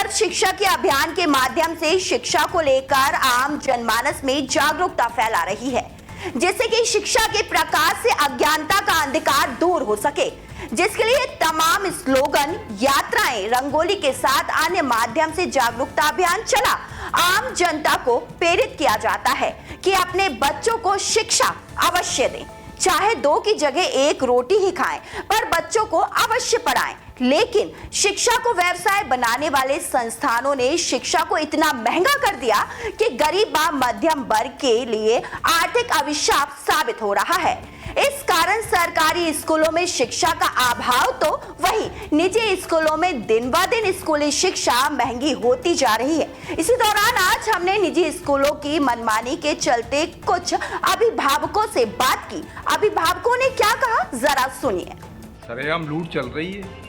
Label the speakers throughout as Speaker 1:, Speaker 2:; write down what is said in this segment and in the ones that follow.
Speaker 1: सर्व शिक्षा के अभियान के माध्यम से शिक्षा को लेकर आम जनमानस में जागरूकता फैला रही है, जिससे कि शिक्षा के प्रकाश से अज्ञानता का अंधकार दूर हो सके, जिसके लिए तमाम स्लोगन, यात्राएं, रंगोली के साथ अन्य माध्यम से जागरूकता अभियान चला आम जनता को प्रेरित किया जाता है कि अपने बच्चों को शिक्षा अवश्य दें, चाहे 2 की जगह 1 रोटी ही खाएं, पर बच्चों को अवश्य पढ़ाएं। लेकिन शिक्षा को व्यवसाय बनाने वाले संस्थानों ने शिक्षा को इतना महंगा कर दिया कि गरीब व मध्यम वर्ग के लिए आर्थिक अभिशाप साबित हो रहा है। इस कारण सरकारी स्कूलों में शिक्षा का अभाव तो वही निजी स्कूलों में दिन ब दिन स्कूली शिक्षा महंगी होती जा रही है। इसी दौरान आज हमने निजी स्कूलों की मनमानी के चलते कुछ अभिभावकों से बात की। अभिभावकों ने क्या कहा, जरा सुनिए।
Speaker 2: सरेआम लूट चल रही है,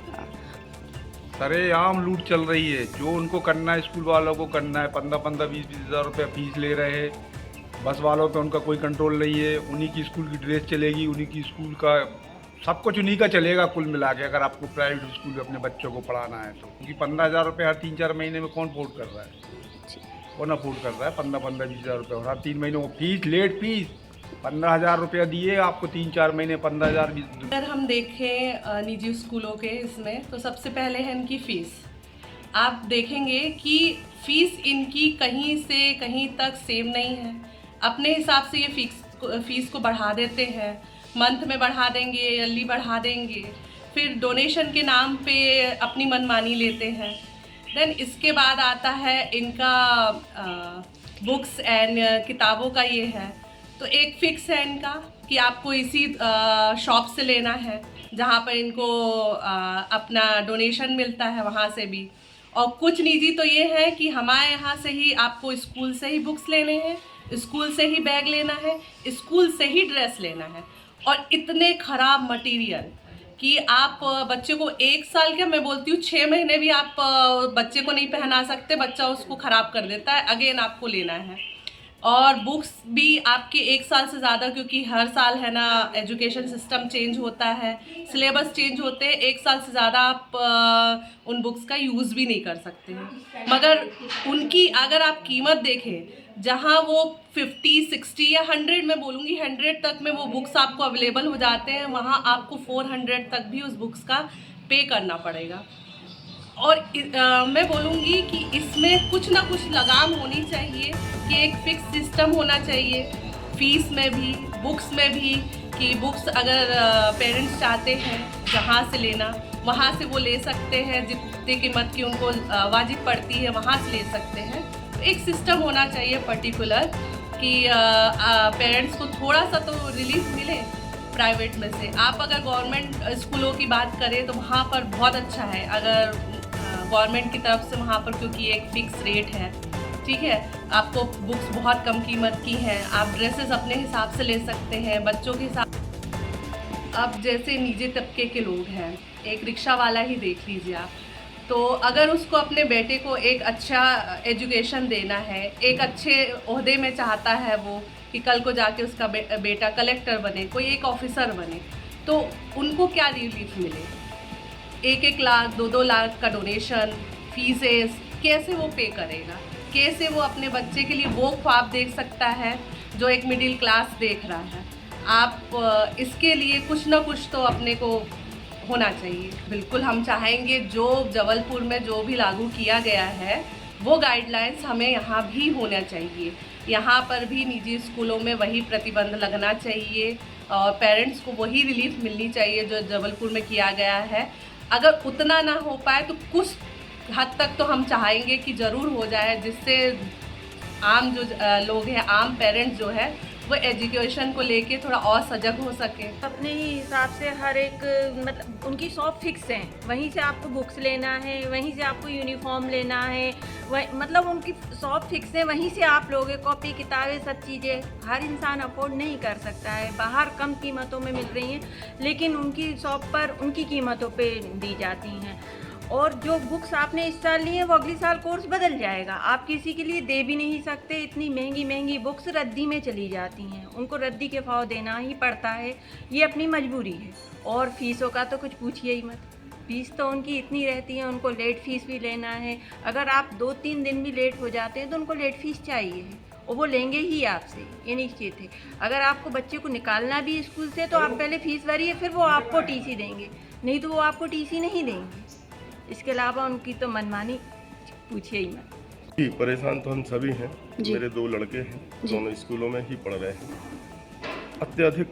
Speaker 2: सरेआम लूट चल रही है। जो उनको करना है स्कूल वालों को करना है। 15-15, 20-20 हज़ार रुपये फीस ले रहे हैं। बस वालों पे उनका कोई कंट्रोल नहीं है। उन्हीं की स्कूल की ड्रेस चलेगी, उन्हीं की स्कूल का सब कुछ उन्हीं का चलेगा कुल मिला के, अगर आपको प्राइवेट स्कूल में अपने बच्चों को पढ़ाना है तो। क्योंकि 15,000 रुपये हर 3-4 महीने में कौन अफोर्ड कर रहा है? कौन अफोर्ड कर रहा है 15-15, 20 हज़ार रुपये और हर 3 महीनों फीस, लेट फीस 15,000 रुपया दिए आपको 3-4 महीने 15,000।
Speaker 3: अगर हम देखें निजी स्कूलों के इसमें, तो सबसे पहले है इनकी फ़ीस। आप देखेंगे कि फ़ीस इनकी कहीं से कहीं तक सेम नहीं है। अपने हिसाब से ये फ़ीस को बढ़ा देते हैं, मंथ में बढ़ा देंगे, ईयरली बढ़ा देंगे, फिर डोनेशन के नाम पे अपनी मनमानी लेते हैं। देन इसके बाद आता है इनका बुक्स एंड किताबों का ये है, तो एक फिक्स है इनका कि आपको इसी शॉप से लेना है जहाँ पर इनको अपना डोनेशन मिलता है, वहाँ से भी। और कुछ निजी तो ये है कि हमारे यहाँ से ही आपको स्कूल से ही बुक्स लेने हैं, स्कूल से ही बैग लेना है, स्कूल से ही ड्रेस लेना है। और इतने ख़राब मटेरियल कि आप बच्चे को 1 साल क्या, मैं बोलती हूँ 6 महीने भी आप बच्चे को नहीं पहना सकते, बच्चा उसको ख़राब कर देता है, अगेन आपको लेना है। और बुक्स भी आपके 1 साल से ज़्यादा, क्योंकि हर साल है ना एजुकेशन सिस्टम चेंज होता है, सिलेबस चेंज होते हैं, 1 साल से ज़्यादा आप उन बुक्स का यूज़ भी नहीं कर सकते हैं। मगर उनकी अगर आप कीमत देखें, जहाँ वो 50, 60 या 100, मैं बोलूँगी 100 तक में वो बुक्स आपको अवेलेबल हो जाते हैं, वहाँ आपको 400 तक भी उस बुक्स का पे करना पड़ेगा। और मैं बोलूँगी कि इसमें कुछ ना कुछ लगाम होनी चाहिए कि एक फिक्स सिस्टम होना चाहिए, फ़ीस में भी, बुक्स में भी, कि बुक्स अगर पेरेंट्स चाहते हैं जहाँ से लेना, वहाँ से वो ले सकते हैं, जितनी कीमत की उनको वाजिब पड़ती है वहाँ से ले सकते हैं। तो एक सिस्टम होना चाहिए पर्टिकुलर कि पेरेंट्स को थोड़ा सा तो रिलीफ मिले प्राइवेट में से। आप अगर गवर्नमेंट स्कूलों की बात करें तो वहाँ पर बहुत अच्छा है, अगर गवर्नमेंट की तरफ से वहाँ पर, क्योंकि एक फ़िक्स रेट है, ठीक है, आपको बुक्स बहुत कम कीमत की हैं, आप ड्रेसेस अपने हिसाब से ले सकते हैं, बच्चों के हिसाब। अब जैसे निजी तबके के लोग हैं, एक रिक्शा वाला ही देख लीजिए आप, तो अगर उसको अपने बेटे को एक अच्छा एजुकेशन देना है, एक अच्छे ओहदे में चाहता है वो कि कल को जाके उसका बेटा कलेक्टर बने, कोई एक ऑफिसर बने, तो उनको क्या रिलीफ मिले? 1-1 लाख, 2-2 लाख का डोनेशन, फीसेस कैसे वो पे करेगा? कैसे वो अपने बच्चे के लिए वो ख्वाब देख सकता है जो एक मिडिल क्लास देख रहा है? आप इसके लिए कुछ ना कुछ तो अपने को होना चाहिए। बिल्कुल हम चाहेंगे जो जबलपुर में जो भी लागू किया गया है वो गाइडलाइंस हमें यहाँ भी होना चाहिए। यहाँ पर भी निजी स्कूलों में वही प्रतिबंध लगना चाहिए और पेरेंट्स को वही रिलीफ मिलनी चाहिए जो जबलपुर में किया गया है। अगर उतना ना हो पाए तो कुछ हद तक तो हम चाहेंगे कि ज़रूर हो जाए, जिससे आम जो लोग हैं, आम पेरेंट्स जो है, वो एजुकेशन को लेके थोड़ा और सजग हो सके।
Speaker 4: अपने ही हिसाब से हर एक मतलब उनकी शॉप फिक्स है, वहीं से आपको बुक्स लेना है, वहीं से आपको यूनिफॉर्म लेना है, वह मतलब उनकी शॉप फिक्स है, वहीं से आप लोगे कॉपी किताबें सब चीज़ें। हर इंसान अफोर्ड नहीं कर सकता है, बाहर कम कीमतों में मिल रही हैं, लेकिन उनकी शॉप पर उनकी कीमतों पे दी जाती हैं। और जो बुक्स आपने इस साल ली है वो अगली साल कोर्स बदल जाएगा, आप किसी के लिए दे भी नहीं सकते। इतनी महंगी महंगी बुक्स रद्दी में चली जाती हैं, उनको रद्दी के भाव देना ही पड़ता है, ये अपनी मजबूरी है। और फीसों का तो कुछ पूछिए ही मत। फीस तो उनकी इतनी रहती है, उनको लेट फीस भी लेना है। अगर आप 2-3 दिन भी लेट हो जाते हैं तो उनको लेट फीस चाहिए है और वो लेंगे ही आपसे, ये निश्चित है। अगर आपको बच्चे को निकालना भी स्कूल से तो आप पहले फीस भरिए, फिर वो आपको टीसी देंगे, नहीं तो वो आपको टीसी नहीं देंगे। इसके अलावा उनकी तो मनमानी पूछिए ही मत।
Speaker 5: जी, परेशान तो हम सभी हैं। मेरे 2 लड़के हैं, दोनों स्कूलों में ही पढ़ रहे हैं। अत्यधिक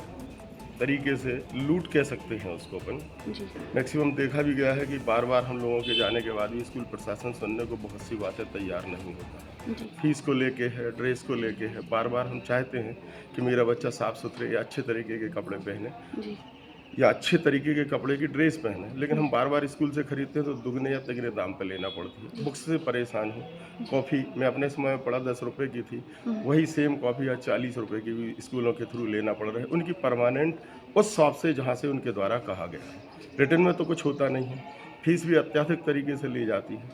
Speaker 5: तरीके से लूट कह सकते हैं उसको अपन। मैक्सिमम देखा भी गया है कि बार बार हम लोगों के जाने के बाद भी स्कूल प्रशासन सुनने को बहुत सी बातें तैयार नहीं होता। फीस को लेके है, ड्रेस को लेके है, बार बार हम चाहते हैं कि मेरा बच्चा साफ़ सुथरे या अच्छे तरीके के कपड़े पहने या अच्छे तरीके के कपड़े की ड्रेस पहने, लेकिन हम बार बार स्कूल से खरीदते हैं तो दुगने या तिगने दाम पे लेना पड़ती है। बुक्स से परेशान हूँ। कॉफ़ी मैं अपने समय में पढ़ा 10 रुपये की थी, वही सेम कॉफ़ी आज 40 रुपये की भी स्कूलों के थ्रू लेना पड़ रहा है, उनकी परमानेंट उस शॉप से जहाँ से उनके द्वारा कहा गया है। रिटर्न में तो कुछ होता नहीं है, फीस भी अत्यधिक तरीके से ली जाती है।